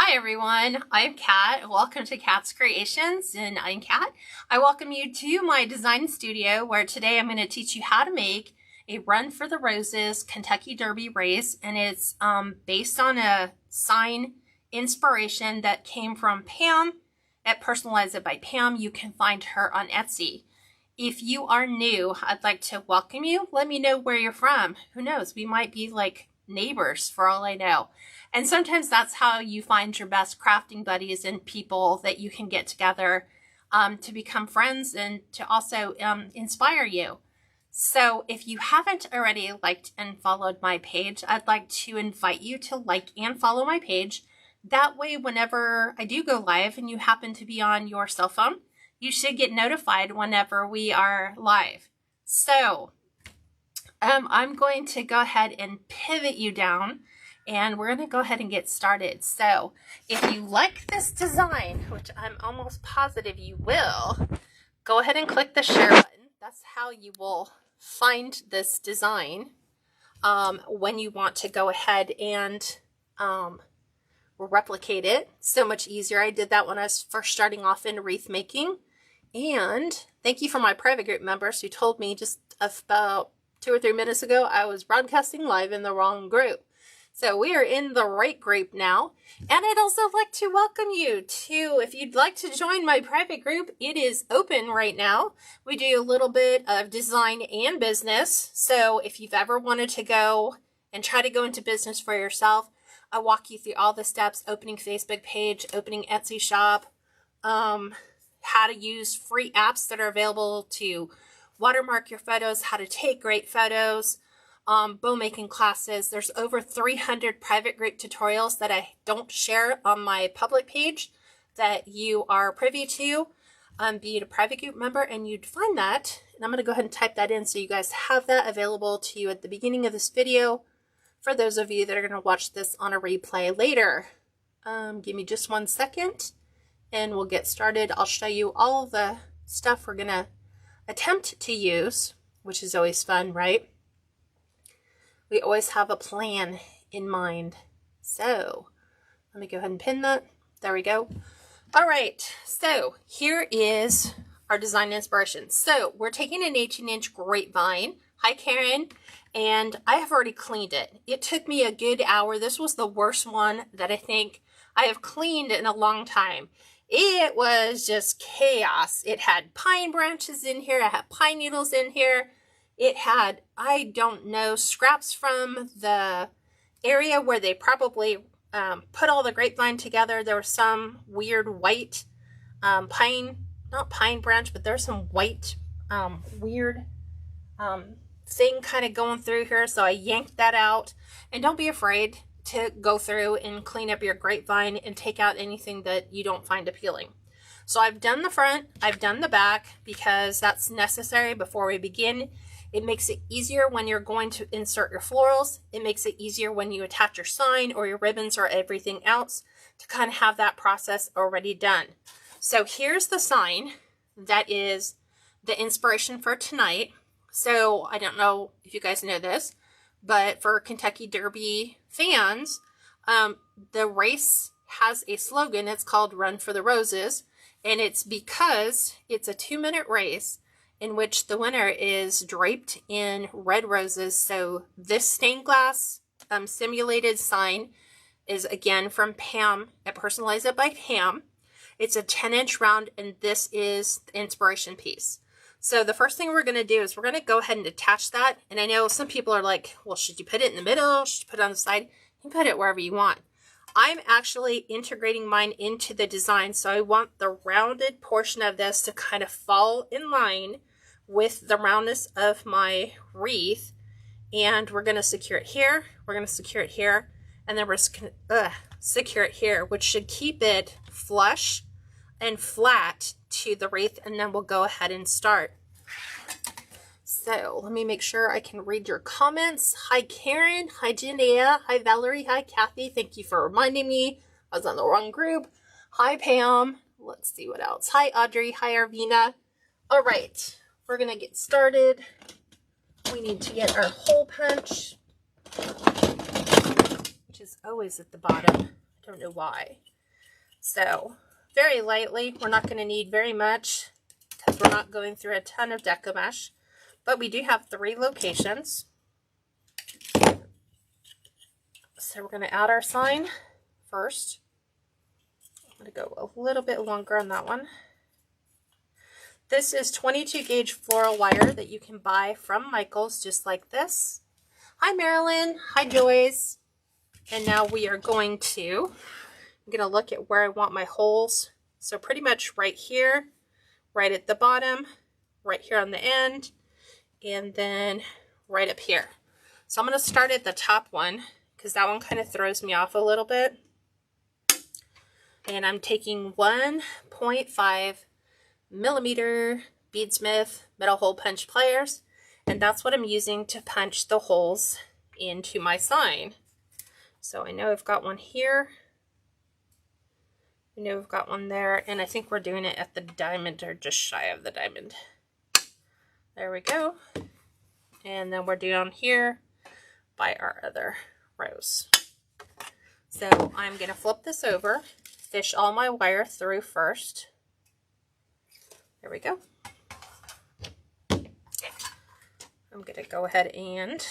Hi everyone, I'm Kat. Welcome to Kat's Creations, and I'm Kat. I welcome you to my design studio where today I'm going to teach you how to make a Run for the Roses Kentucky Derby race, and it's based on a sign inspiration that came from Pam at Personalize It by Pam. You can find her on Etsy. If you are new, I'd like to welcome you. Let me know where you're from. Who knows? We might be like neighbors for all I know. And sometimes that's how you find your best crafting buddies and people that you can get together to become friends and to also inspire you. So if you haven't already liked and followed my page, I'd like to invite you to like and follow my page. That way, whenever I do go live and you happen to be on your cell phone, you should get notified whenever we are live. So I'm going to go ahead and pivot you down, and we're going to go ahead and get started. So if you like this design, which I'm almost positive you will, go ahead and click the share button. That's how you will find this design when you want to go ahead and replicate it. So much easier. I did that when I was first starting off in wreath making. And thank you for my private group members who told me just about 2 or 3 minutes ago I was broadcasting live in the wrong group. So we are in the right group now. And I'd also like to welcome you to, if you'd like to join my private group, it is open right now. We do a little bit of design and business. So if you've ever wanted to go and try to go into business for yourself, I walk you through all the steps: opening Facebook page, opening Etsy shop, how to use free apps that are available to watermark your photos, how to take great photos, bow making classes. There's over 300 private group tutorials that I don't share on my public page that you are privy to. Be it a private group member, and you'd find that. And I'm going to go ahead and type that in so you guys have that available to you at the beginning of this video for those of you that are going to watch this on a replay later. Give me just 1 second and we'll get started. I'll show you all the stuff we're going to attempt to use, which is always fun, right? We always have a plan in mind. So let me go ahead and pin that. There we go. All right, so here is our design inspiration. So we're taking an 18-inch grapevine. Hi, Karen. And I have already cleaned it. It took me a good hour. This was the worst one that I think I have cleaned in a long time. It was just chaos. It had pine branches in here. It had pine needles in here. It had, I don't know, scraps from the area where they probably put all the grapevine together. There was some weird white pine, not pine branch, but there's some white weird thing kind of going through here. So I yanked that out. And don't be afraid to go through and clean up your grapevine and take out anything that you don't find appealing. So I've done the front, I've done the back, because that's necessary before we begin. It makes it easier when you're going to insert your florals. It makes it easier when you attach your sign or your ribbons or everything else to kind of have that process already done. So here's the sign that is the inspiration for tonight. So I don't know if you guys know this, but for Kentucky Derby fans, the race has a slogan. It's called Run for the Roses. And it's because it's a 2-minute race in which the winner is draped in red roses. So this stained glass simulated sign is again from Pam at Personalize It by Pam. It's a 10-inch round, and this is the inspiration piece. So the first thing we're going to do is we're going to go ahead and attach that. And I know some people are like, well, should you put it in the middle? Should you put it on the side? You can put it wherever you want. I'm actually integrating mine into the design. So I want the rounded portion of this to kind of fall in line with the roundness of my wreath. And we're going to secure it here. We're going to secure it here. And then we're just going to secure it here, which should keep it flush and flat to the wreath, and then we'll go ahead and start. So let me make sure I can read your comments. Hi Karen, hi Janaea, hi Valerie, hi Kathy. Thank you for reminding me I was on the wrong group. Hi Pam. Let's see what else. Hi Audrey, hi Arvina. All right, we're gonna get started. We need to get our hole punch, which is always at the bottom. I don't know why. So very lightly, we're not going to need very much because we're not going through a ton of deco mesh, but we do have 3 locations. So we're going to add our sign first. I'm going to go a little bit longer on that one. This is 22 gauge floral wire that you can buy from Michael's, just like this. Hi Marilyn, hi Joyce. And now we are going to, I'm going to look at where I want my holes. So pretty much right here, right at the bottom, right here on the end, and then right up here. So I'm going to start at the top one because that one kind of throws me off a little bit. And I'm taking 1.5 millimeter beadsmith metal hole punch pliers, and that's what I'm using to punch the holes into my sign. So I know I've got one here, I know I've got one there, and I think we're doing it at the diamond or just shy of the diamond. There we go. And then we're down here by our other rows. So I'm going to flip this over, fish all my wire through first. There we go. I'm going to go ahead and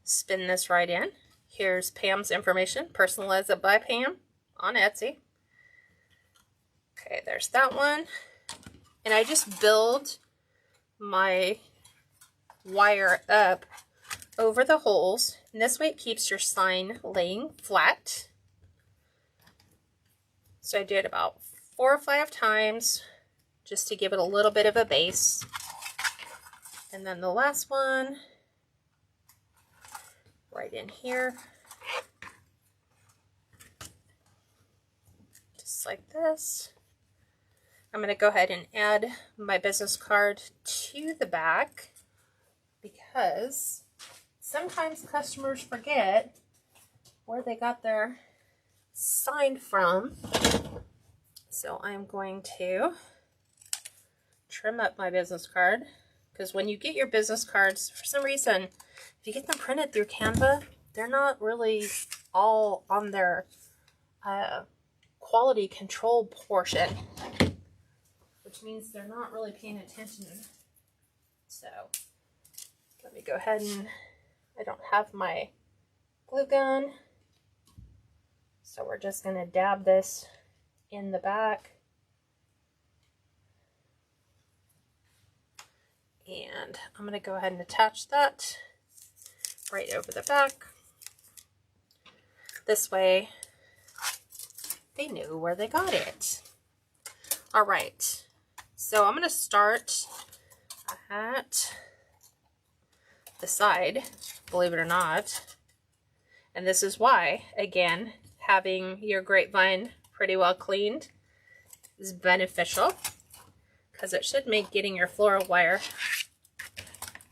spin this right in. Here's Pam's information, Personalize It by Pam on Etsy. Okay, there's that one. And I just build my wire up over the holes. And this way it keeps your sign laying flat. So I do it about 4 or 5 times just to give it a little bit of a base. And then the last one right in here, just like this. I'm going to go ahead and add my business card to the back because sometimes customers forget where they got their sign from. So I'm going to trim up my business card because when you get your business cards, for some reason, if you get them printed through Canva, they're not really all on their quality control portion, which means they're not really paying attention. So let me go ahead and, I don't have my glue gun, so we're just going to dab this in the back. And I'm going to go ahead and attach that right over the back. This way they knew where they got it. All right, so I'm going to start at the side, believe it or not. And this is why, again, having your grapevine pretty well cleaned is beneficial, because it should make getting your floral wire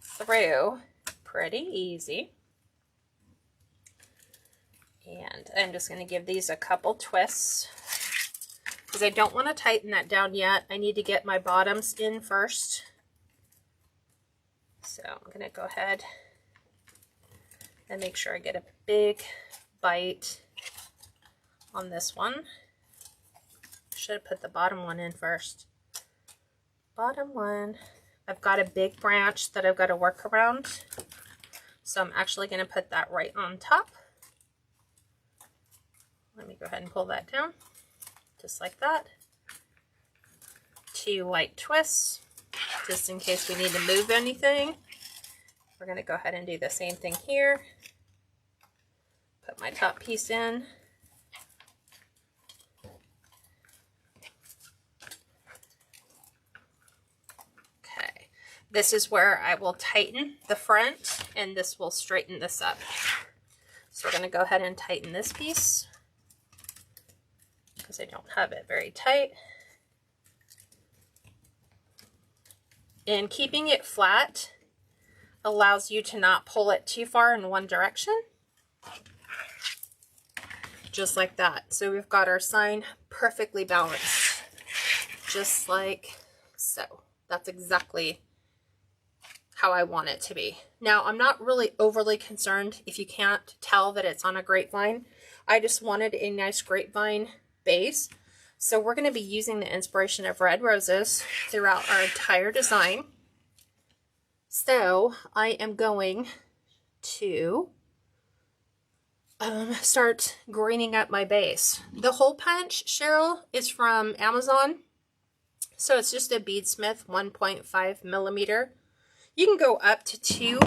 through pretty easy. And I'm just going to give these a couple twists because I don't want to tighten that down yet. I need to get my bottoms in first. So I'm going to go ahead and make sure I get a big bite on this one. Should have put the bottom one in first. Bottom one. I've got a big branch that I've got to work around, so I'm actually going to put that right on top. Let me go ahead and pull that down, just like that. 2 light twists, just in case we need to move anything. We're going to go ahead and do the same thing here. Put my top piece in. This is where I will tighten the front, and this will straighten this up. So we're going to go ahead and tighten this piece because I don't have it very tight. And keeping it flat allows you to not pull it too far in one direction. Just like that. So we've got our sign perfectly balanced. Just like so. That's exactly how I want it to be. Now, I'm not really overly concerned if you can't tell that it's on a grapevine. I just wanted a nice grapevine base. So we're going to be using the inspiration of red roses throughout our entire design. So I am going to start greening up my base. The hole punch, Cheryl, is from Amazon. So it's just a beadsmith 1.5 millimeter. You can go up to 2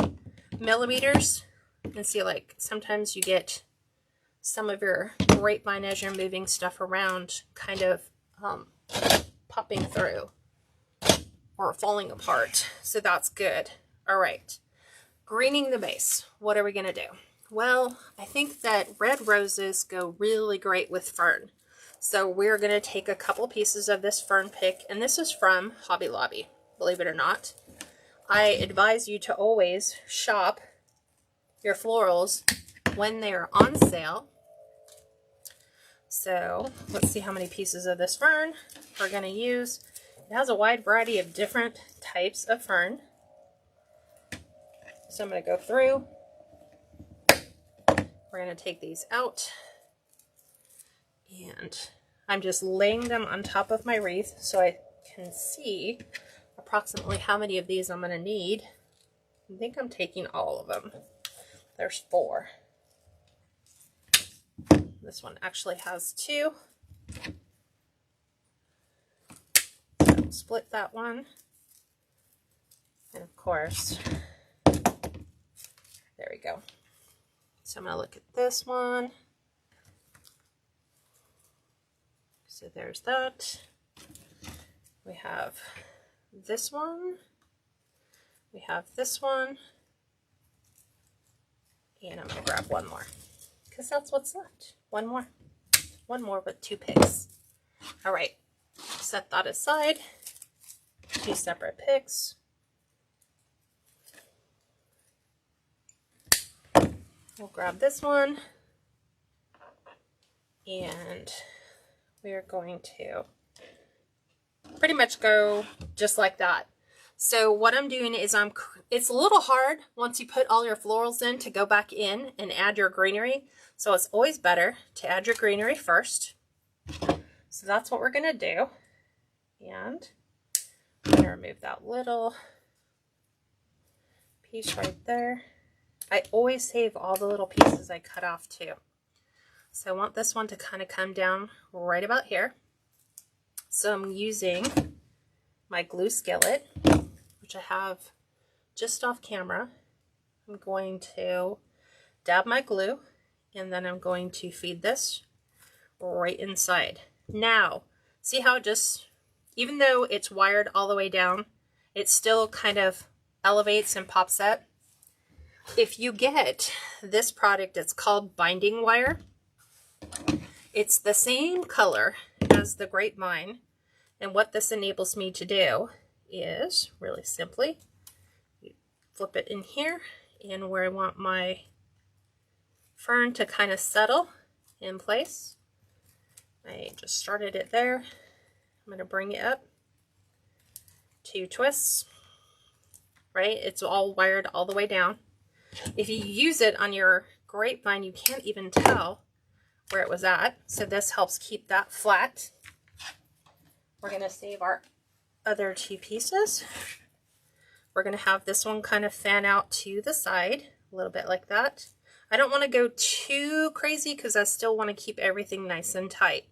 millimeters. You can see, like, sometimes you get some of your grapevine as you're moving stuff around kind of popping through or falling apart. So that's good. All right. Greening the base. What are we going to do? Well, I think that red roses go really great with fern. So we're going to take a couple pieces of this fern pick, and this is from Hobby Lobby, believe it or not. I advise you to always shop your florals when they're on sale. So let's see how many pieces of this fern we're going to use. It has a wide variety of different types of fern. So I'm going to go through. We're going to take these out. And I'm just laying them on top of my wreath so I can see approximately how many of these I'm going to need. I think I'm taking all of them. There's 4. This one actually has 2. So I'll split that one. And of course, there we go. So I'm going to look at this one. So there's that. We have this one. We have this one. And I'm going to grab one more, because that's what's left. One more. One more with 2 picks. All right. Set that aside. 2 separate picks. We'll grab this one. And we are going to pretty much go just like that. So what I'm doing is it's a little hard once you put all your florals in to go back in and add your greenery. So it's always better to add your greenery first. So that's what we're going to do. And I'm going to remove that little piece right there. I always save all the little pieces I cut off too. So I want this one to kind of come down right about here. So I'm using my glue skillet, which I have just off camera. I'm going to dab my glue, and then I'm going to feed this right inside. Now, see how it just, even though it's wired all the way down, it still kind of elevates and pops up. If you get this product, it's called binding wire. It's the same color as the grapevine, and what this enables me to do is really simply flip it in here, and where I want my fern to kind of settle in place. I just started it there. I'm going to bring it up, 2 twists, right? It's all wired all the way down. If you use it on your grapevine, you can't even tell where it was at. So this helps keep that flat. We're going to save our other 2 pieces. We're going to have this one kind of fan out to the side, a little bit like that. I don't want to go too crazy because I still want to keep everything nice and tight.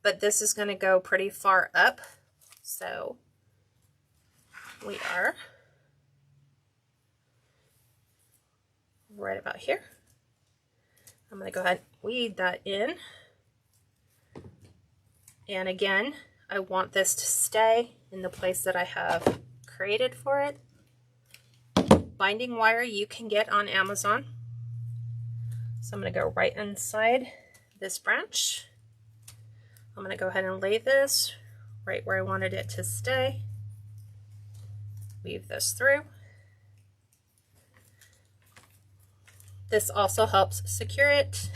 But this is going to go pretty far up. So we are right about here. I'm going to go ahead and weed that in. And again, I want this to stay in the place that I have created for it. Binding wire you can get on Amazon. So I'm going to go right inside this branch. I'm going to go ahead and lay this right where I wanted it to stay. Weave this through. This also helps secure it.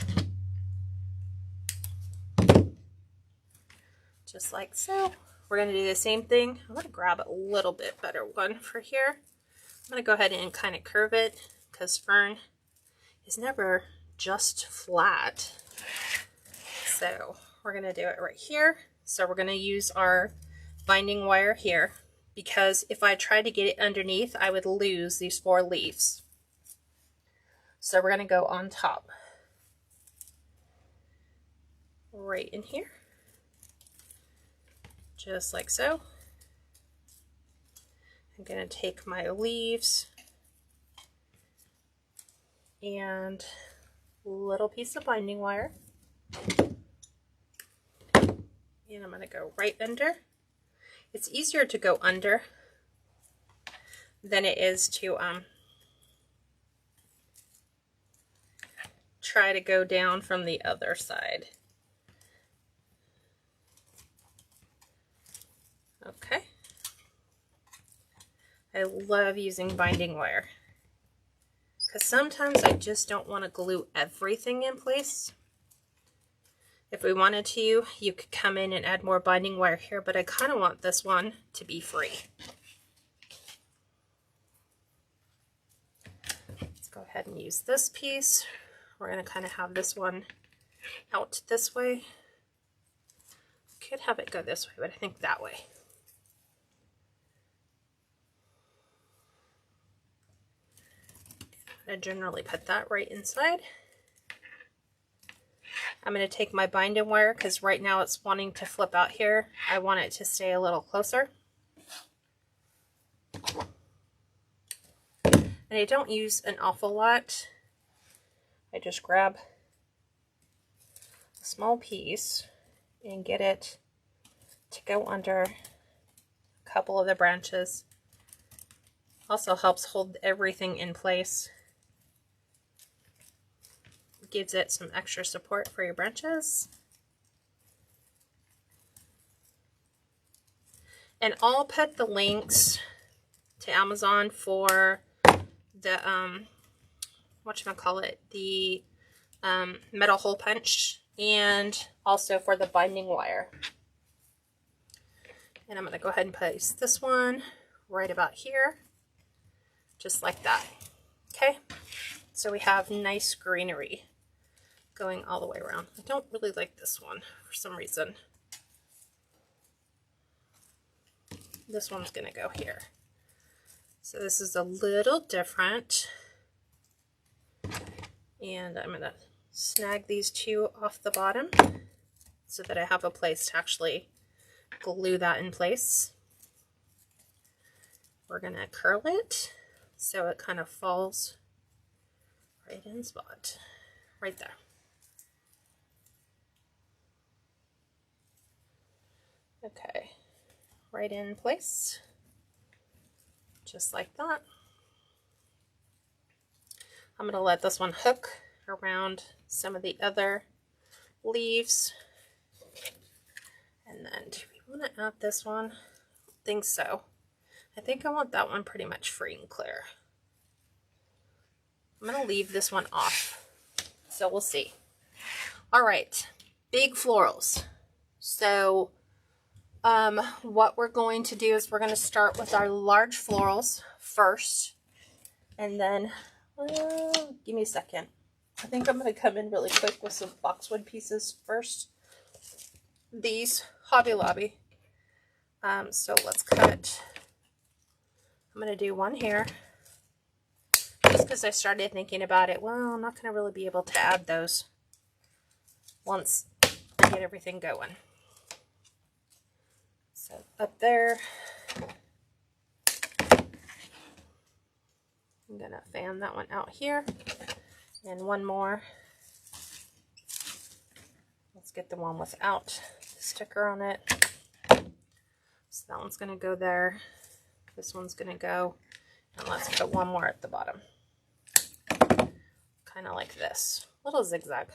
Just like so. We're going to do the same thing. I'm going to grab a little bit better one for here. I'm going to go ahead and kind of curve it because fern is never just flat. So we're going to do it right here. So we're going to use our binding wire here, because if I try to get it underneath, I would lose these 4 leaves. So we're going to go on top, right in here, just like so. I'm going to take my leaves and a little piece of binding wire, and I'm going to go right under. It's easier to go under than it is to try to go down from the other side. Okay. I love using binding wire because sometimes I just don't want to glue everything in place. If we wanted to, you could come in and add more binding wire here, but I kind of want this one to be free. Let's go ahead and use this piece. We're going to kind of have this one out this way. Could have it go this way, but I think that way. I generally put that right inside. I'm going to take my binding wire because right now it's wanting to flip out here. I want it to stay a little closer. And I don't use an awful lot. I just grab a small piece and get it to go under a couple of the branches. Also helps hold everything in place. Gives it some extra support for your branches. And I'll put the links to Amazon for the whatchamacallit, the metal hole punch, and also for the binding wire. And I'm going to go ahead and place this one right about here, just like that. Okay, so we have nice greenery going all the way around. I don't really like this one for some reason. This one's going to go here. So this is a little different. And I'm going to snag these 2 off the bottom so that I have a place to actually glue that in place. We're going to curl it so it kind of falls right in the spot, right there. Okay, right in place, just like that. I'm going to let this one hook around some of the other leaves. And then do we want to add this one? I don't think so. I think I want that one pretty much free and clear. I'm going to leave this one off, so we'll see. All right, big florals. So what we're going to do is we're going to start with our large florals first, and then give me a second. I think I'm going to come in really quick with some boxwood pieces first. These Hobby Lobby. So let's cut. I'm going to do one here, just because I started thinking about it. Well, I'm not going to really be able to add those once I get everything going. So up there, I'm going to fan that one out here, and one more. Let's get the one without the sticker on it. So that one's going to go there. This one's going to go, and let's put one more at the bottom. Kind of like this. A little zigzag.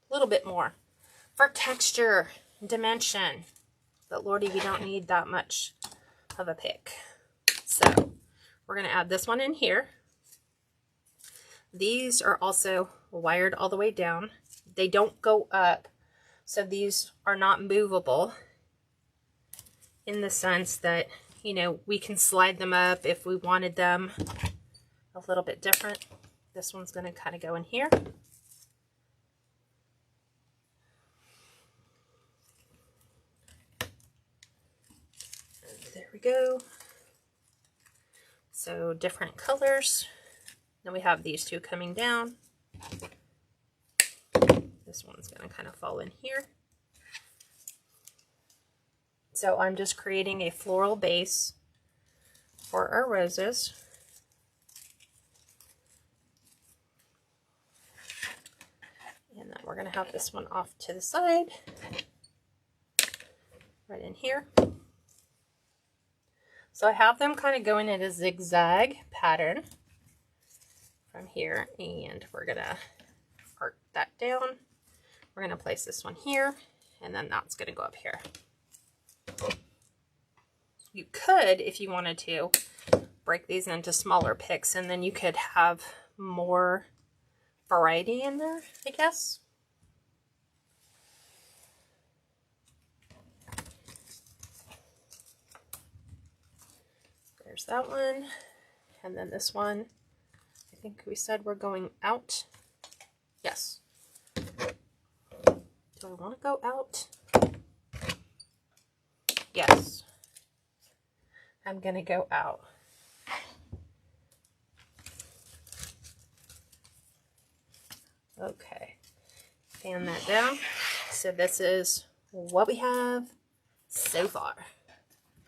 A little bit more. For texture, dimension. But Lordy, we don't need that much of a pick. So we're going to add this one in here. These are also wired all the way down. They don't go up. So these are not movable in the sense that, you know, we can slide them up if we wanted them a little bit different. This one's going to kind of go in here. go. So different colors. Then we have these two coming down. This one's going to kind of fall in here. So I'm just creating a floral base for our roses. And then we're going to have this one off to the side, right in here. So I have them kind of going in a zigzag pattern from here, and we're going to arc that down. We're going to place this one here, and then that's going to go up here. You could, if you wanted to, break these into smaller picks, and then you could have more variety in there, I guess. There's that one. And then this one, I think we said we're going out. Yes. Do I want to go out? Yes. I'm going to go out. Okay. Fan that down. So this is what we have so far.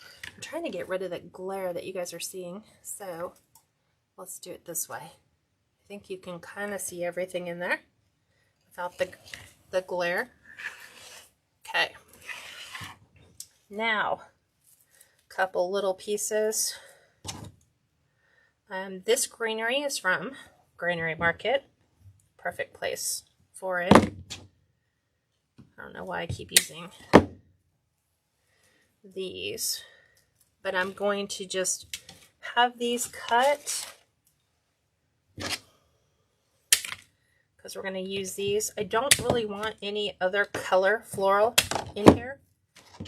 I'm trying to get rid of the glare that you guys are seeing. So let's do it this way. I think you can kind of see everything in there without the glare. Okay. Now, a couple little pieces. This greenery is from Greenery Market. Perfect place for it. I don't know why I keep using these, but I'm going to just have these cut because we're going to use these. I don't really want any other color floral in here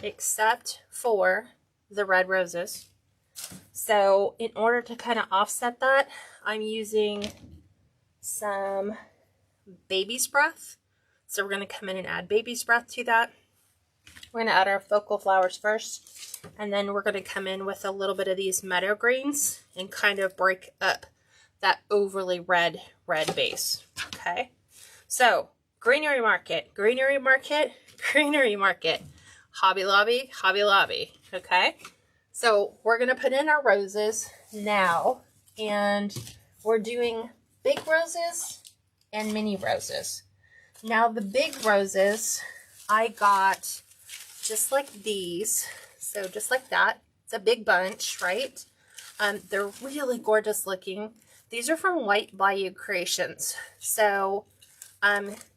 except for the red roses. So in order to kind of offset that, I'm using some baby's breath. So we're going to come in and add baby's breath to that. We're going to add our focal flowers first, and then we're going to come in with a little bit of these meadow greens and kind of break up that overly red base. Okay, so Greenery Market, Greenery Market, Greenery Market, Hobby Lobby, Hobby Lobby. Okay, so we're going to put in our roses now, and we're doing big roses and mini roses. Now the big roses I got just like these, so just like that. It's a big bunch, right? They're really gorgeous looking. These are from White Bayou Creations. So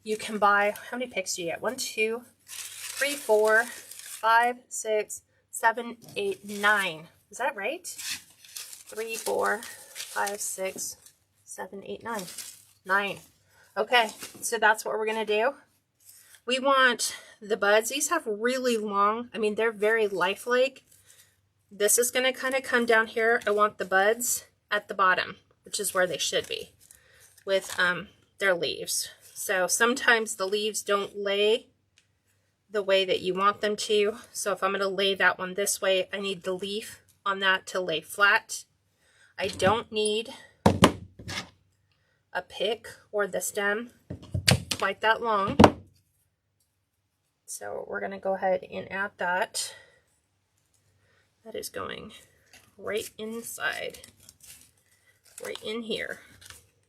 you can buy, how many picks do you get? 1, 2, 3, 4, 5, 6, 7, 8, 9. Is that right? 3, 4, 5, 6, 7, 8, 9. 9. Okay, so that's what we're going to do. We want the buds. These have really long, I mean, they're very lifelike. This is going to kind of come down here. I want the buds at the bottom, which is where they should be, with their leaves. So sometimes the leaves don't lay the way that you want them to. So if I'm going to lay that one this way, I need the leaf on that to lay flat. I don't need a pick or the stem quite that long. So we're going to go ahead and add that. That is going right inside, right in here.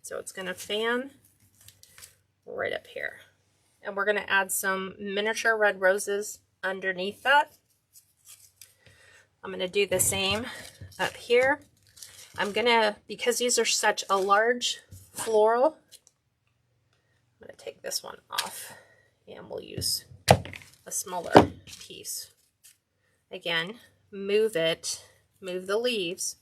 So it's going to fan right up here. And we're going to add some miniature red roses underneath that. I'm going to do the same up here. I'm going to, because these are such a large floral, I'm going to take this one off and we'll use a smaller piece. Again, move the leaves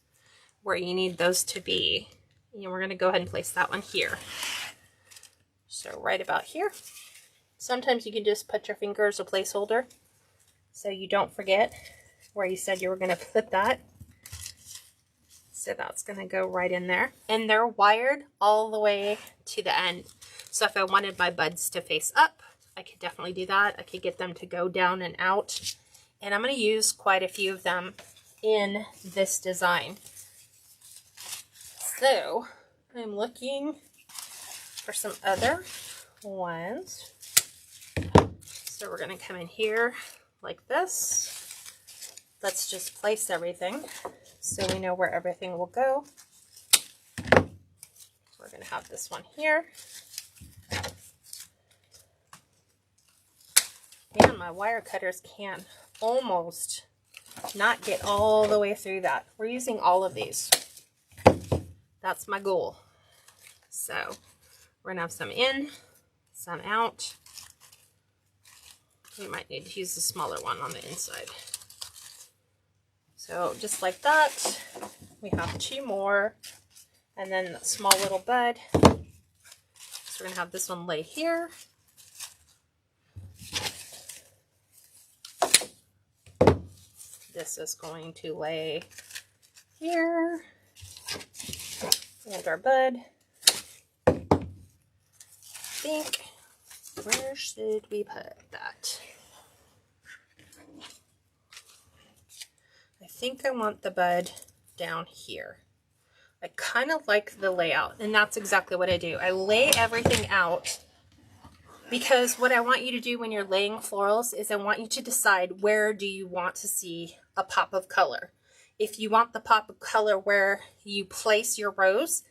where you need those to be. And we're going to go ahead and place that one here. So right about here. Sometimes you can just put your finger as a placeholder so you don't forget where you said you were going to put that. So that's going to go right in there. And they're wired all the way to the end. So if I wanted my buds to face up, I could definitely do that. I could get them to go down and out. And I'm going to use quite a few of them in this design. So I'm looking for some other ones. So we're going to come in here like this. Let's just place everything so we know where everything will go. We're going to have this one here. Man, my wire cutters can almost not get all the way through that. We're using all of these. That's my goal. So we're going to have some in, some out. We might need to use the smaller one on the inside. So just like that, we have 2 more, and then the small little bud. So we're going to have this one lay here. This is going to lay here. And our bud. I think, where should we put that? I think I want the bud down here. I kind of like the layout, and that's exactly what I do. I lay everything out because what I want you to do when you're laying florals is I want you to decide where do you want to see a pop of color. If you want the pop of color where you place your rose,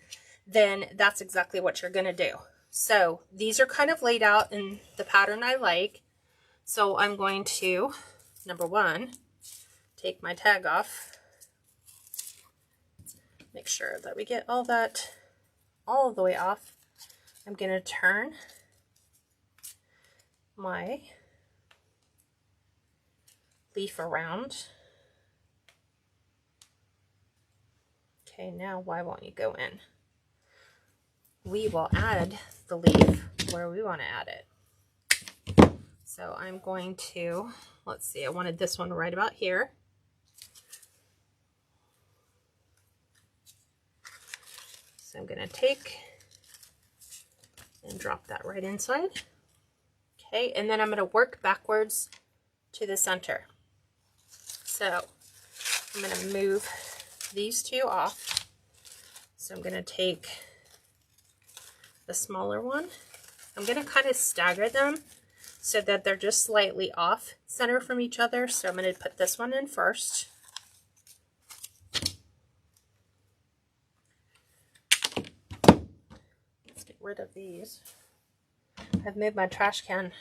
then that's exactly what you're going to do. So these are kind of laid out in the pattern I like. So I'm going to, number 1, take my tag off. Make sure that we get all that all the way off. I'm going to turn my leaf around. Okay, now why won't you go in? We will add the leaf where we want to add it. So I'm going to, let's see, I wanted this one right about here. So I'm going to take and drop that right inside. Okay, and then I'm going to work backwards to the center. So I'm going to move these 2 off. So I'm going to take the smaller one. I'm going to kind of stagger them so that they're just slightly off center from each other. So I'm going to put this one in first. Let's get rid of these. I've moved my trash can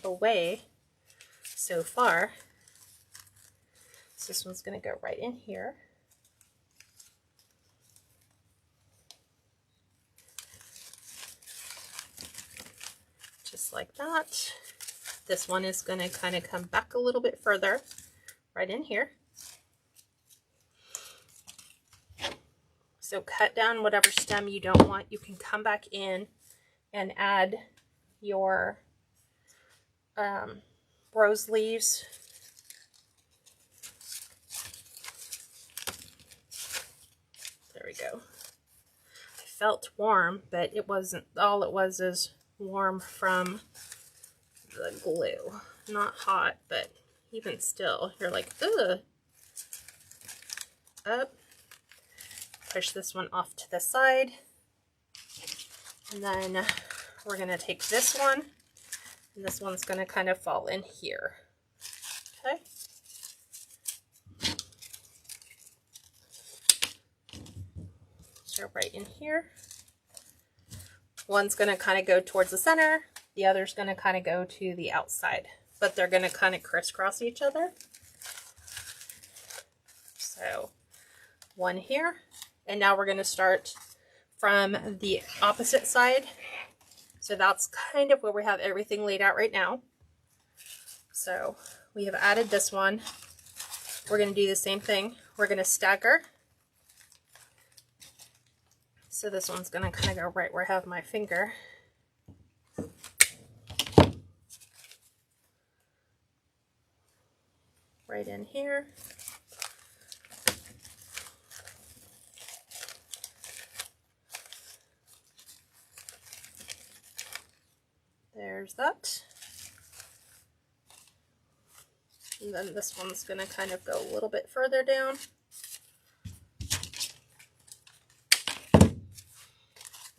away so far. So this one's going to go right in here. Just like that. This one is going to kind of come back a little bit further, right in here. So cut down whatever stem you don't want. You can come back in and add your rose leaves. There we go. I felt warm, but it wasn't, all it was is warm from the glue. Not hot, but even still, you're like, ugh. Up. Push this one off to the side. And then we're going to take this one, and this one's going to kind of fall in here. Okay. So right in here. One's going to kind of go towards the center. The other's going to kind of go to the outside. But they're going to kind of crisscross each other. So one here. And now we're going to start from the opposite side. So that's kind of where we have everything laid out right now. So we have added this one. We're going to do the same thing. We're going to stagger. So this one's going to kind of go right where I have my finger. Right in here. There's that. And then this one's going to kind of go a little bit further down.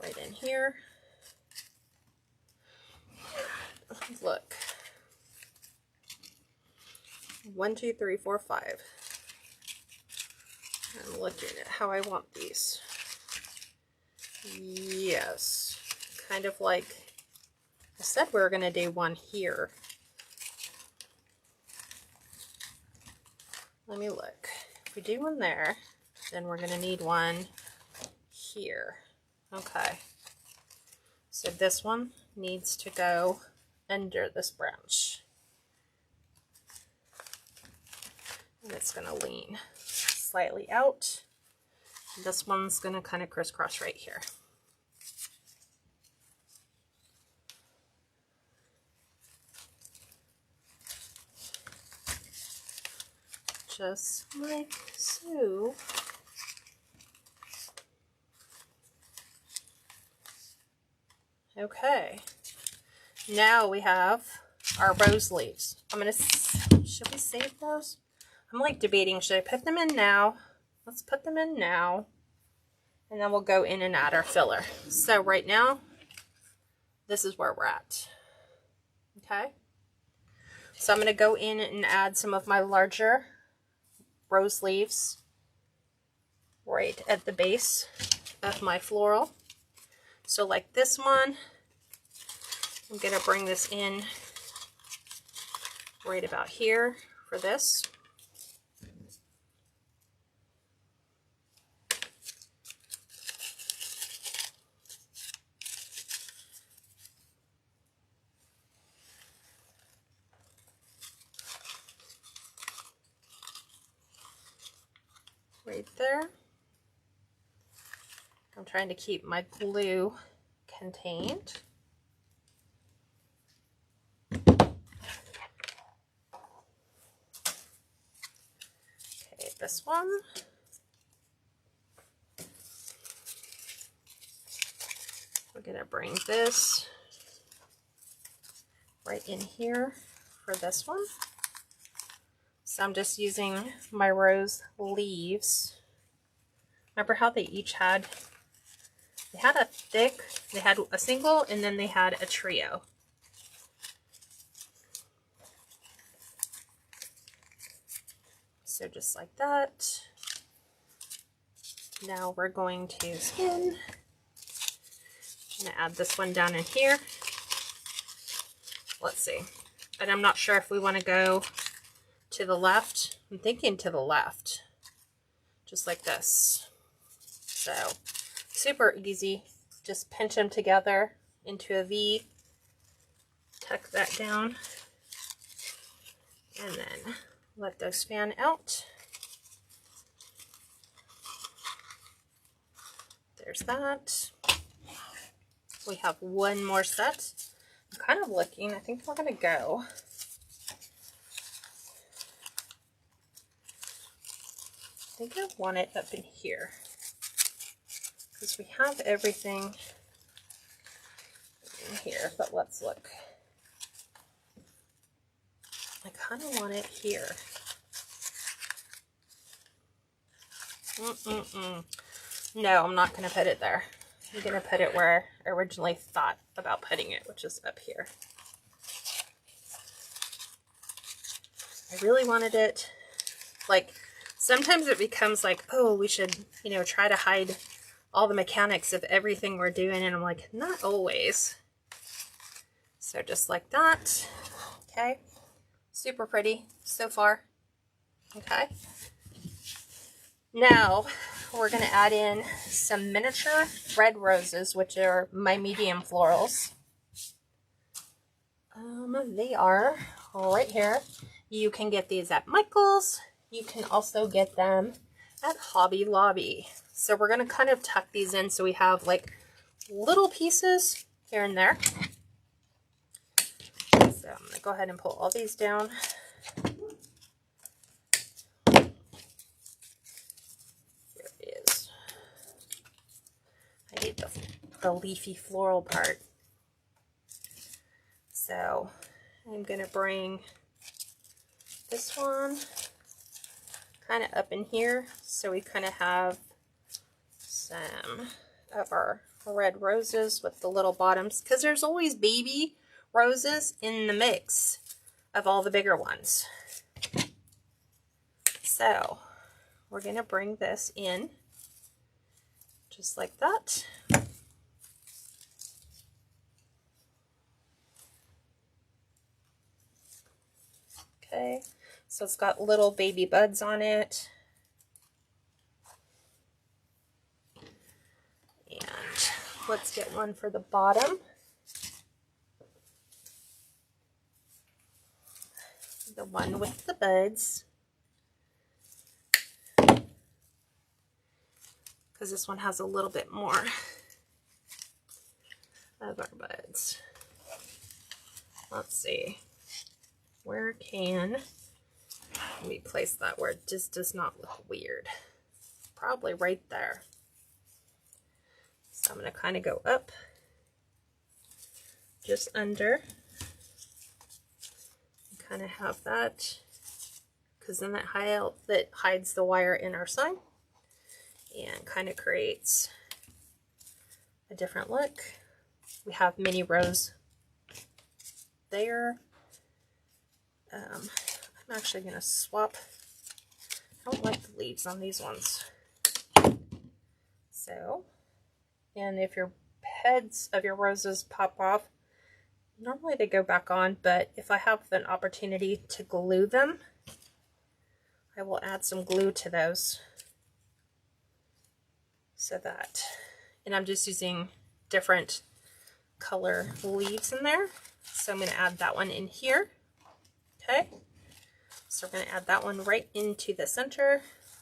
Right in here. Look. 1, 2, 3, 4, 5. I'm looking at how I want these. Yes. Kind of like I said we were going to do one here. Let me look. If we do one there, then we're going to need one here. Okay. So this one needs to go under this branch. And it's going to lean slightly out. This one's going to kind of crisscross right here. Just like so. Okay. Now we have our rose leaves. Should we save those? I'm like debating, should I put them in now? Let's put them in now. And then we'll go in and add our filler. So right now, this is where we're at. Okay. So I'm going to go in and add some of my larger rose leaves right at the base of my floral. So like this one, I'm going to bring this in right about here for this. Right there. I'm trying to keep my glue contained. Okay, this one. We're going to bring this right in here for this one. So I'm just using my rose leaves. Remember how they each had, they had a thick, they had a single, and then they had a trio. So just like that. Now we're going to spin. I'm going to add this one down in here. Let's see. And I'm not sure if we want to go to the left. I'm thinking to the left. Just like this. So, super easy. Just pinch them together into a V. Tuck that down. And then let those fan out. There's that. We have one more set. I'm kind of looking. I think we're going to go. I think I want it up in here. Because we have everything in here. But let's look. I kind of want it here. No, I'm not going to put it there. I'm going to put it where I originally thought about putting it, which is up here. I really wanted it, like, sometimes it becomes like, oh, we should, you know, try to hide all the mechanics of everything we're doing, and I'm like, not always. So just like that. Okay. Super pretty so far. Okay. Now, we're going to add in some miniature red roses, which are my medium florals. They are right here. You can get these at Michael's. You can also get them at Hobby Lobby. So we're going to kind of tuck these in so we have like little pieces here and there. So I'm going to go ahead and pull all these down. I need the leafy floral part. So I'm going to bring this one kind of up in here, so we kind of have some of our red roses with the little bottoms, because there's always baby roses in the mix of all the bigger ones. So we're going to bring this in just like that. Okay, so it's got little baby buds on it. And let's get one for the bottom. The one with the buds. Because this one has a little bit more of our buds. Let's see. Where can we place that where it just does not look weird? Probably right there. So I'm going to kind of go up just under. Kind of have that, because then that hides the wire in our sign and kind of creates a different look. We have mini rows there. I'm actually going to swap. I don't like the leaves on these ones. So, and if your heads of your roses pop off, normally they go back on, but if I have an opportunity to glue them, I will add some glue to those. So that, and I'm just using different color leaves in there. So I'm going to add that one in here. Okay, so we're going to add that one right into the center,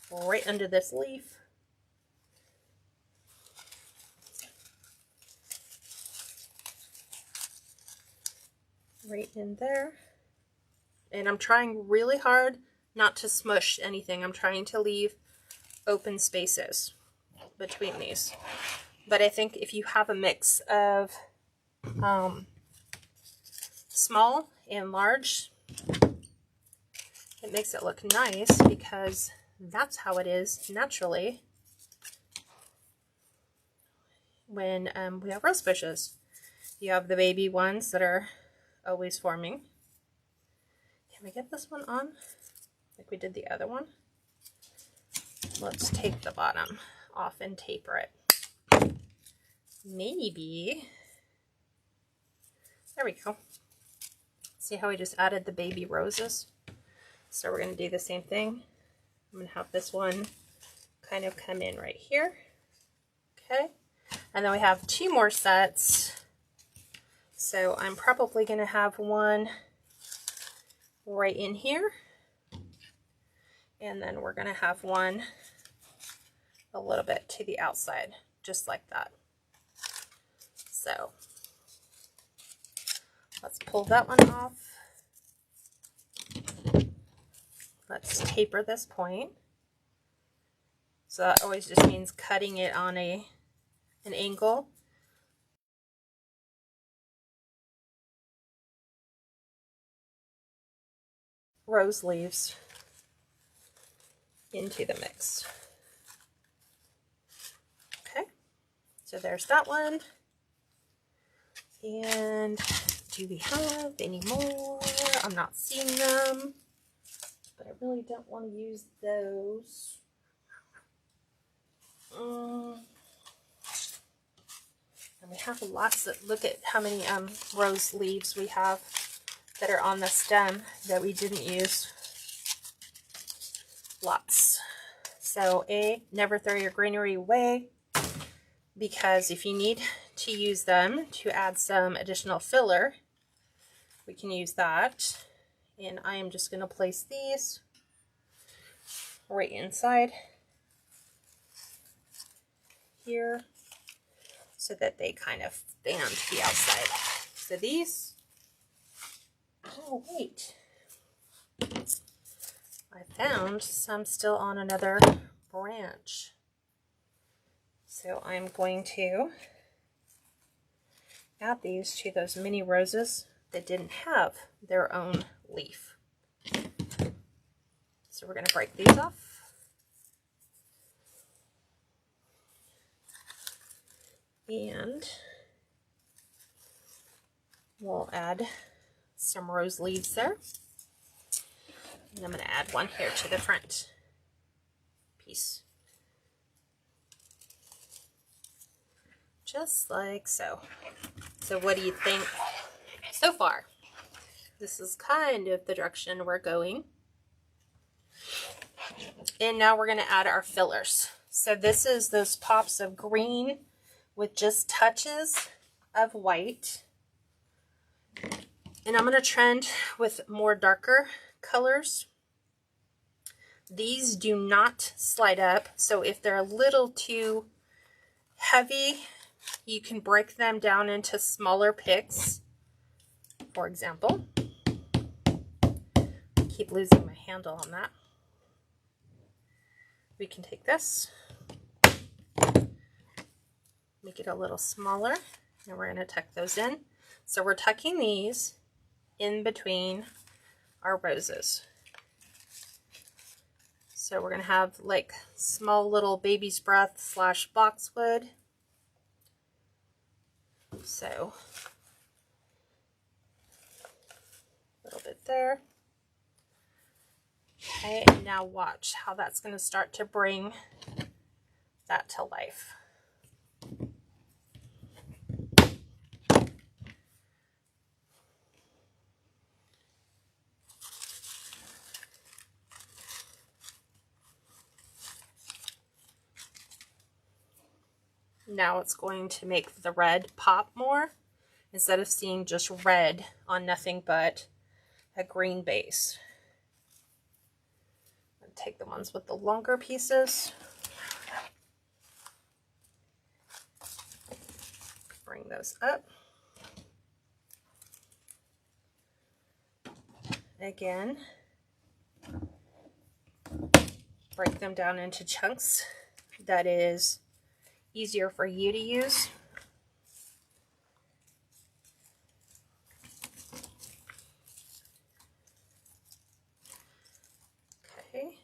right under this leaf. Right in there. And I'm trying really hard not to smush anything. I'm trying to leave open spaces between these. But I think if you have a mix of small and large, it makes it look nice, because that's how it is naturally when we have rose bushes. You have the baby ones that are always forming. Can we get this one on like we did the other one? Let's take the bottom off and taper it. Maybe. There we go. See how we just added the baby roses? So we're going to do the same thing. I'm going to have this one kind of come in right here. Okay. And then we have two more sets. So I'm probably going to have one right in here. And then we're going to have one a little bit to the outside, just like that. So let's pull that one off. Let's taper this point. So that always just means cutting it on an angle. Rose leaves into the mix. Okay, so there's that one. And do we have any more? I'm not seeing them, but I really don't want to use those. And we have lots of, look at how many rose leaves we have that are on the stem that we didn't use. Lots. So never throw your greenery away, because if you need to use them to add some additional filler, we can use that. And I am just going to place these right inside here so that they kind of stand to the outside. So these, oh wait, I found some still on another branch. So I'm going to add these to those mini roses that didn't have their own leaf. So we're going to break these off. And we'll add some rose leaves there. And I'm going to add one here to the front piece. Just like so. So what do you think so far? This is kind of the direction we're going. And now we're going to add our fillers. So this is those pops of green with just touches of white. And I'm going to trend with more darker colors. These do not slide up, so if they're a little too heavy, you can break them down into smaller picks. For example, I keep losing my handle on that. We can take this, make it a little smaller, and we're going to tuck those in. So we're tucking these in between our roses. So we're going to have like small little baby's breath slash boxwood. So a little bit there. Okay, and now watch how that's going to start to bring that to life. Now it's going to make the red pop more instead of seeing just red on nothing but a green base. I'll take the ones with the longer pieces. Bring those up. Again, break them down into chunks. That is easier for you to use. Okay.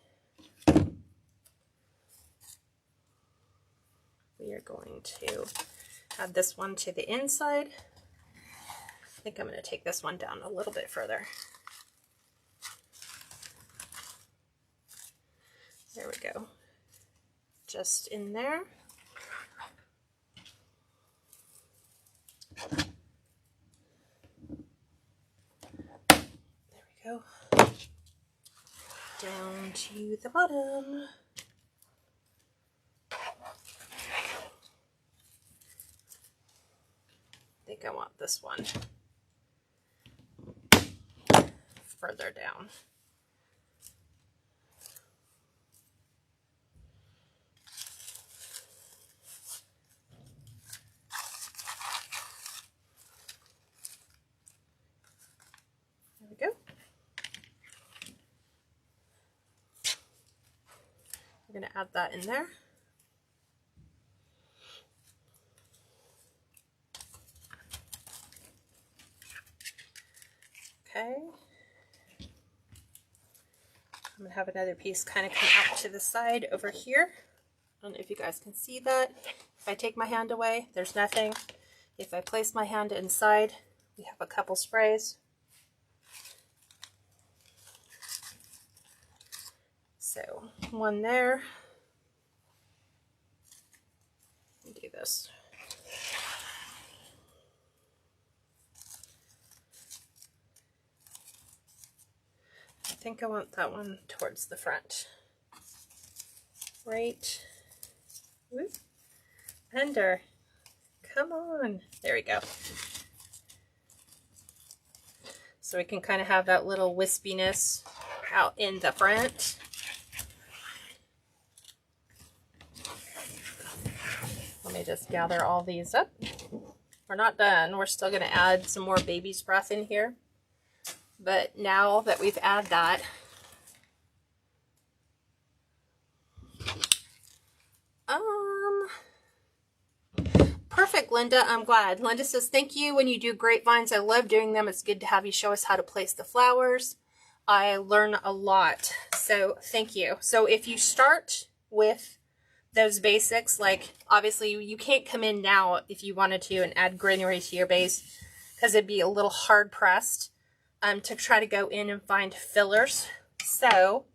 We are going to add this one to the inside. I think I'm going to take this one down a little bit further. There we go. Just in there. There we go. Down to the bottom. I think I want this one further down. There we go. We're going to add that in there. Okay. I'm going to have another piece kind of come out to the side over here. I don't know if you guys can see that. If I take my hand away, there's nothing. If I place my hand inside, we have a couple sprays. So one there. Do this. I think I want that one towards the front. Right. Whoop. Under. Come on. There we go. So we can kind of have that little wispiness out in the front. Let me just gather all these up. We're not done. We're still going to add some more baby's breath in here. But now that we've added that, perfect, Linda. I'm glad. Linda says, thank you. When you do grapevines, I love doing them. It's good to have you show us how to place the flowers. I learn a lot. So thank you. So if you start with those basics, like obviously you can't come in now if you wanted to and add greenery to your base, because it'd be a little hard pressed to try to go in and find fillers. So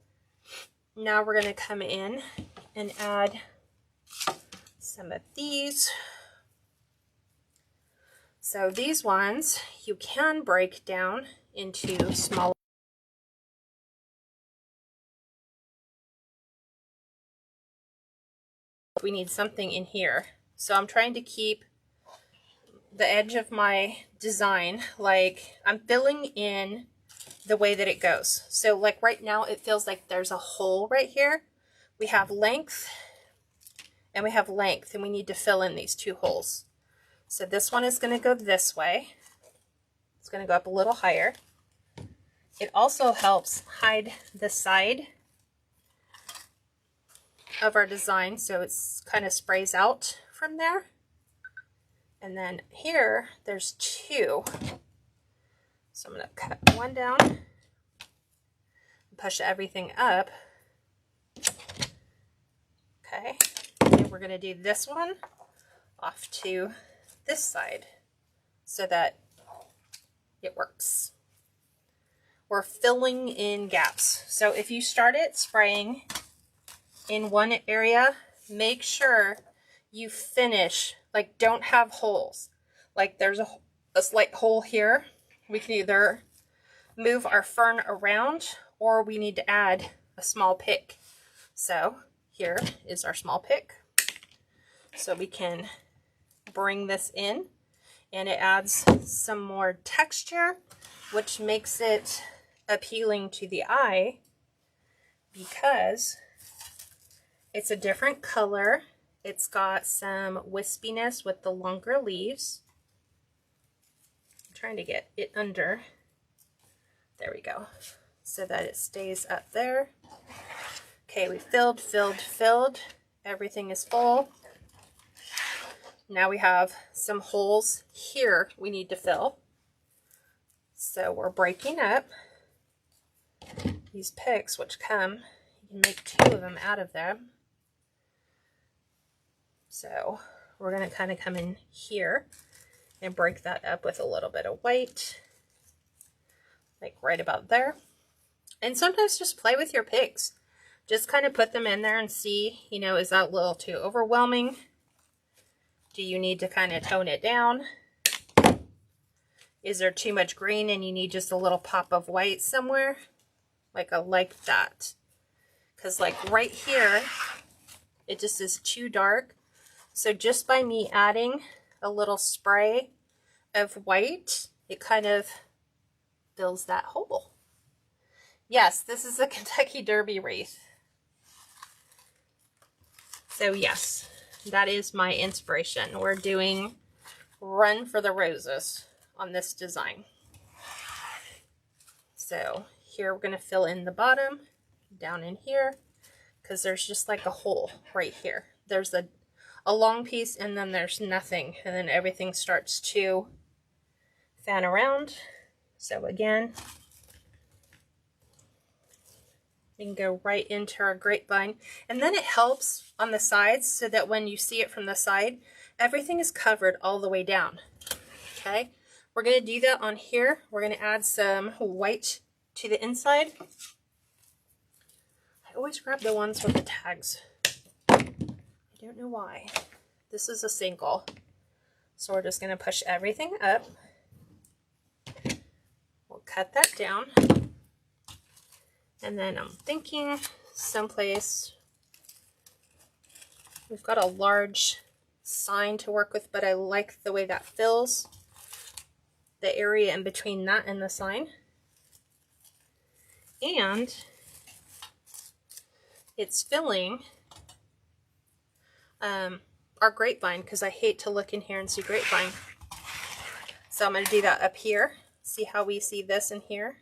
now we're going to come in and add some of these. So these ones you can break down into smaller. We need something in here. So I'm trying to keep the edge of my design, like I'm filling in the way that it goes. So like right now it feels like there's a hole right here. We have length and we have length, and we need to fill in these two holes. So this one is going to go this way. It's going to go up a little higher. It also helps hide the side of our design, so it's kind of sprays out from there. And then here there's two, so I'm going to cut one down and push everything up. Okay, and we're going to do this one off to this side so that it works. We're filling in gaps. So if you start it spraying in one area, make sure you finish, like don't have holes. Like there's a slight hole here. We can either move our fern around or we need to add a small pick. So here is our small pick. So we can bring this in and it adds some more texture, which makes it appealing to the eye because it's a different color. It's got some wispiness with the longer leaves. I'm trying to get it under. There we go. So that it stays up there. Okay, we filled. Everything is full. Now we have some holes here we need to fill. So we're breaking up these picks, which come, you can make two of them out of them. So we're going to kind of come in here and break that up with a little bit of white, like right about there. And sometimes just play with your picks. Just kind of put them in there and see, you know, is that a little too overwhelming? Do you need to kind of tone it down? Is there too much green and you need just a little pop of white somewhere? Like I like that. Because like right here, it just is too dark. So just by me adding a little spray of white, it kind of fills that hole. Yes, this is a Kentucky Derby wreath. So yes, that is my inspiration. We're doing Run for the Roses on this design. So here we're going to fill in the bottom down in here because there's just like a hole right here. There's a long piece and then there's nothing, and then everything starts to fan around. So again, we can go right into our grapevine, and then it helps on the sides so that when you see it from the side, everything is covered all the way down. Okay, we're going to do that on here. We're going to add some white to the inside. I always grab the ones with the tags. I don't know why. This is a single. So we're just going to push everything up. We'll cut that down. And then I'm thinking someplace, we've got a large sign to work with, but I like the way that fills the area in between that and the sign. And it's filling our grapevine, because I hate to look in here and see grapevine. So I'm going to do that up here. See how we see this in here?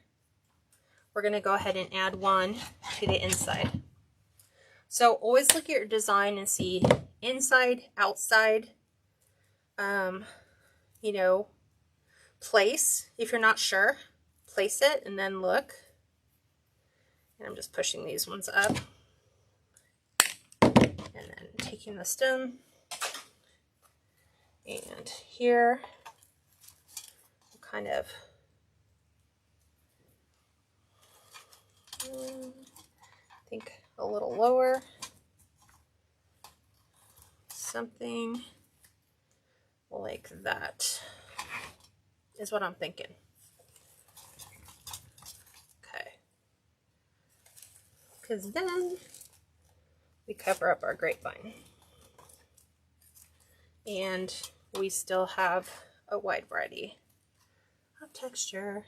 We're going to go ahead and add one to the inside. So always look at your design and see inside, outside, you know, place. If you're not sure, place it and then look. And I'm just pushing these ones up. And then taking the stem. And here, kind of, I think a little lower. Something like that is what I'm thinking. Okay. Because then we cover up our grapevine. And we still have a wide variety of texture.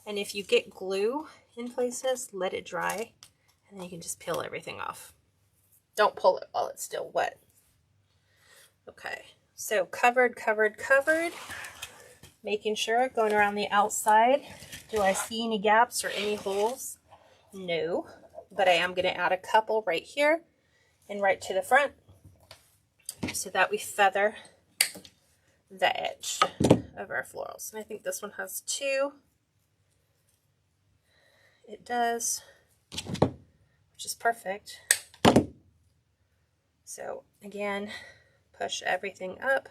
And if you get glue in places, let it dry, and then you can just peel everything off. Don't pull it while it's still wet. Okay, so covered, making sure, going around the outside. Do I see any gaps or any holes? No, but I am going to add a couple right here and right to the front so that we feather the edge of our florals. And I think this one has 2. It does, which is perfect. So again, push everything up.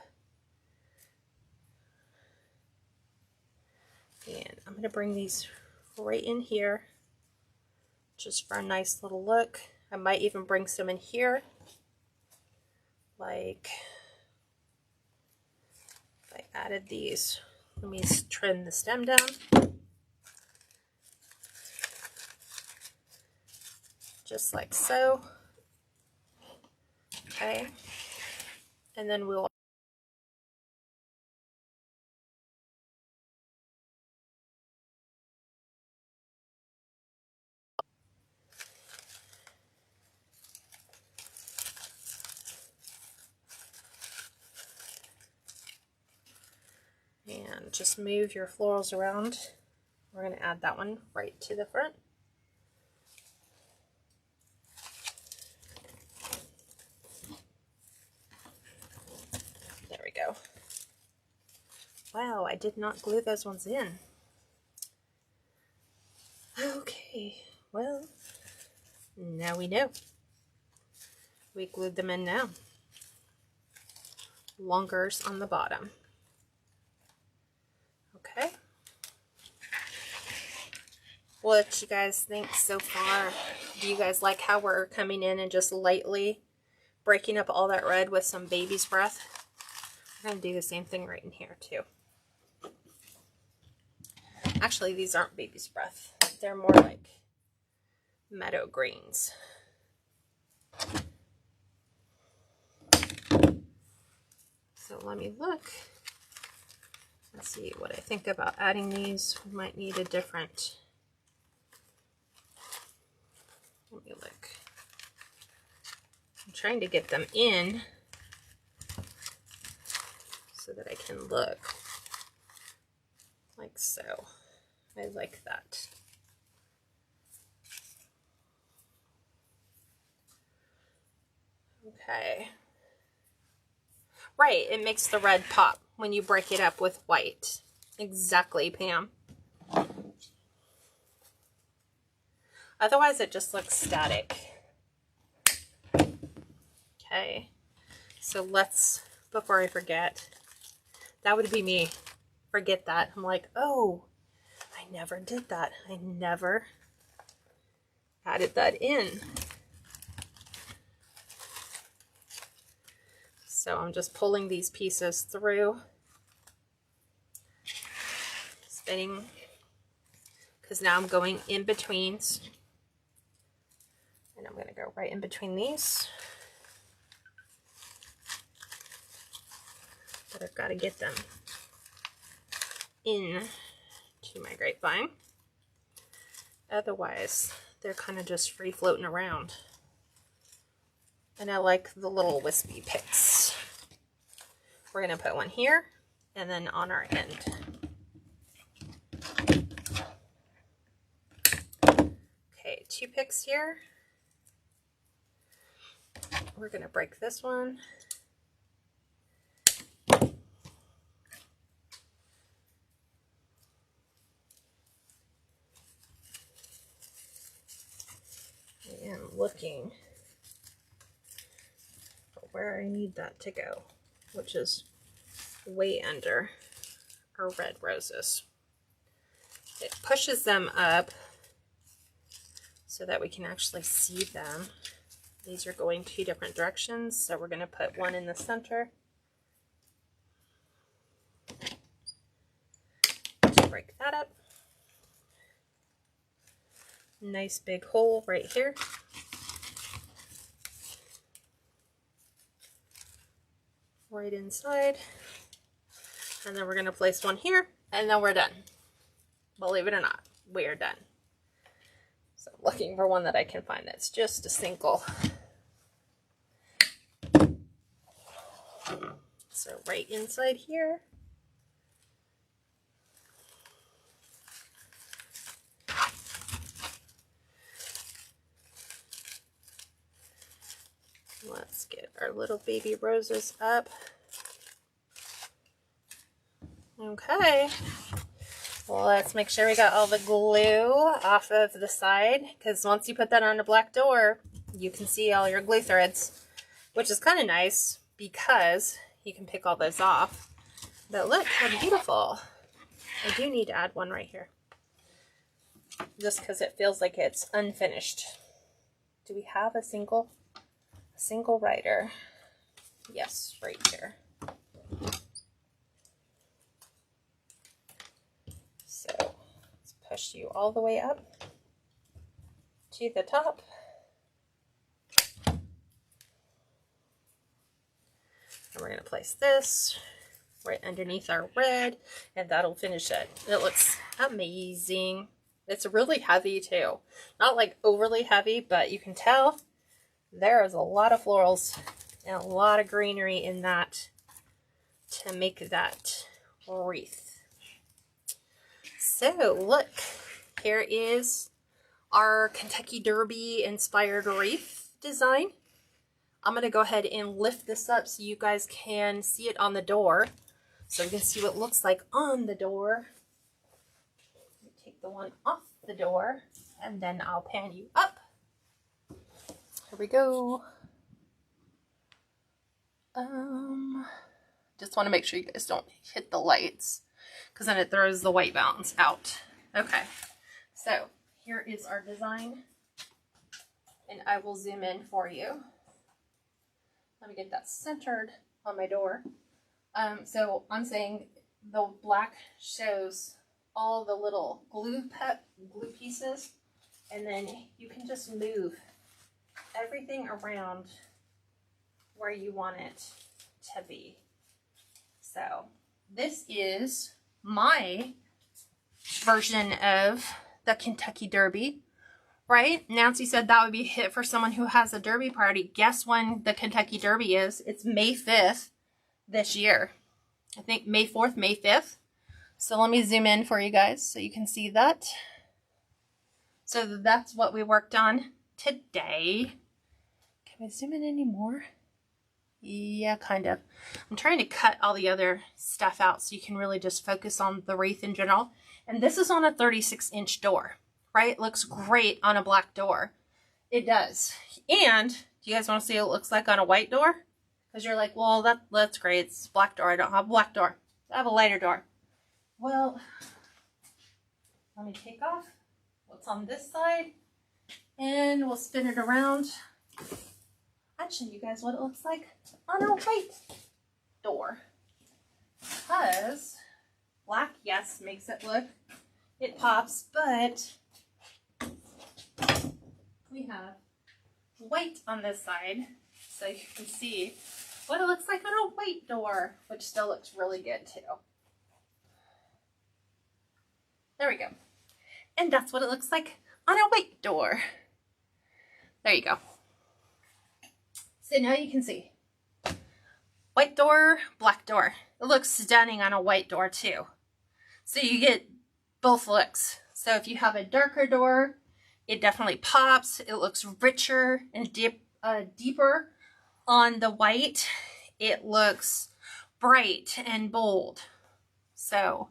And I'm going to bring these right in here just for a nice little look. I might even bring some in here. Like, if I added these, let me trim the stem down. Just like so. Okay. And then we'll and just move your florals around. We're going to add that one right to the front. There we go. Wow, I did not glue those ones in. Okay, well, now we know. We glued them in now. Longers on the bottom. Okay. What you guys think so far? Do you guys like how we're coming in and just lightly breaking up all that red with some baby's breath? I'm going to do the same thing right in here too. Actually, these aren't baby's breath. They're more like meadow greens. So let me look. Let's see what I think about adding these. We might need a different. Let me look. I'm trying to get them in so that I can look like so. I like that. Okay. Right, it makes the red pop when you break it up with white. Exactly, Pam. Otherwise, it just looks static. Okay, so let's, before I forget, that would be me. Forget that. I'm like, oh, I never did that. I never added that in. So I'm just pulling these pieces through, spinning, because now I'm going in betweens. And I'm going to go right in between these. But I've got to get them in to my grapevine. Otherwise, they're kind of just free floating around. And I like the little wispy picks. We're going to put one here and then on our end. Okay, 2 picks here. We're going to break this one. looking for where I need that to go, which is way under our red roses. It pushes them up so that we can actually see them. These are going 2 different directions, so we're going to put one in the center to break that up. Nice big hole right here. Right inside. And then we're going to place one here, and then we're done. Believe it or not, we are done. So I'm looking for one that I can find that's just a single. So right inside here. Let's get our little baby roses up. Okay. Well, let's make sure we got all the glue off of the side, because once you put that on a black door, you can see all your glue threads, which is kind of nice because you can pick all those off. But look how beautiful. I do need to add one right here, just because it feels like it's unfinished. Do we have a single rider? Yes, right here. So let's push you all the way up to the top. And we're going to place this right underneath our red, and that'll finish it. It looks amazing. It's really heavy too. Not like overly heavy, but you can tell there is a lot of florals and a lot of greenery in that to make that wreath. So look, here is our Kentucky Derby inspired wreath design. I'm going to go ahead and lift this up so you guys can see it on the door. So you can see what it looks like on the door. Take the one off the door, and then I'll pan you up. Here we go. Just want to make sure you guys don't hit the lights, because then it throws the white balance out. Okay, so here is our design, and I will zoom in for you. Let me get that centered on my door. So I'm saying the black shows all the little glue pieces, and then you can just move everything around where you want it to be. So this is my version of the Kentucky Derby, right? Nancy said that would be a hit for someone who has a derby party. Guess when the Kentucky Derby is? It's May 5th this year. I think May 4th, May 5th. So let me zoom in for you guys so you can see that. So that's what we worked on today. Can I zoom in any more? Yeah, kind of. I'm trying to cut all the other stuff out so you can really just focus on the wreath in general. And this is on a 36-inch door, right? It looks great on a black door. It does. And do you guys want to see what it looks like on a white door? Because you're like, well, that's great. It's a black door. I don't have a black door. I have a lighter door. Well, let me take off what's on this side, and we'll spin it around. I'll show you guys what it looks like on a white door. Because black, yes, makes it look, it pops, but we have white on this side, so you can see what it looks like on a white door, which still looks really good too. There we go. And that's what it looks like on a white door. There you go. So now you can see. White door, black door. It looks stunning on a white door too. So you get both looks. So if you have a darker door, it definitely pops. It looks richer and deeper. On the white, it looks bright and bold. So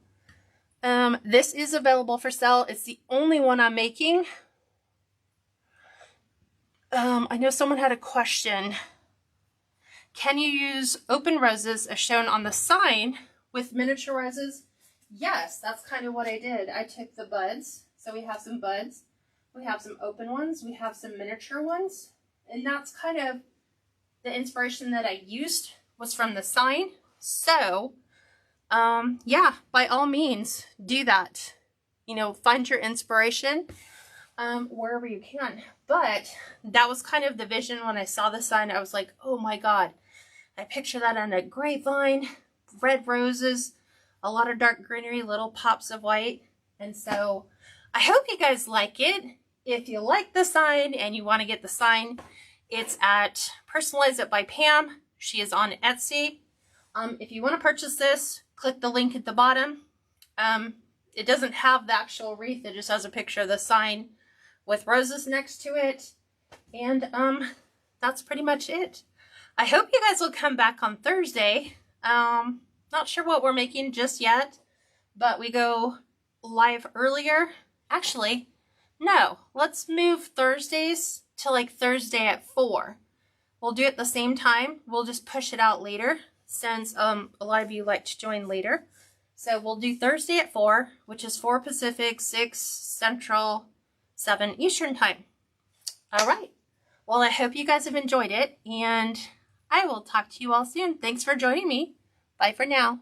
this is available for sale. It's the only one I'm making. I know someone had a question. Can you use open roses as shown on the sign with miniature roses? Yes, that's kind of what I did. I took the buds. So we have some buds. We have some open ones. We have some miniature ones. And that's kind of the inspiration that I used was from the sign. So, yeah, by all means, do that. You know, find your inspiration wherever you can. But that was kind of the vision when I saw the sign. I was like, oh my God. I picture that on a grapevine, red roses, a lot of dark greenery, little pops of white. And so I hope you guys like it. If you like the sign and you want to get the sign, it's at Personalize It by Pam. She is on Etsy. If you want to purchase this, click the link at the bottom. It doesn't have the actual wreath. It just has a picture of the sign with roses next to it. And that's pretty much it. I hope you guys will come back on Thursday. Not sure what we're making just yet, but we go live earlier. Actually, no, let's move Thursdays to like Thursday at 4. We'll do it at the same time. We'll just push it out later since a lot of you like to join later. So we'll do Thursday at 4, which is 4 Pacific, 6 Central, 7 Eastern time. All right. Well, I hope you guys have enjoyed it, and I will talk to you all soon. Thanks for joining me. Bye for now.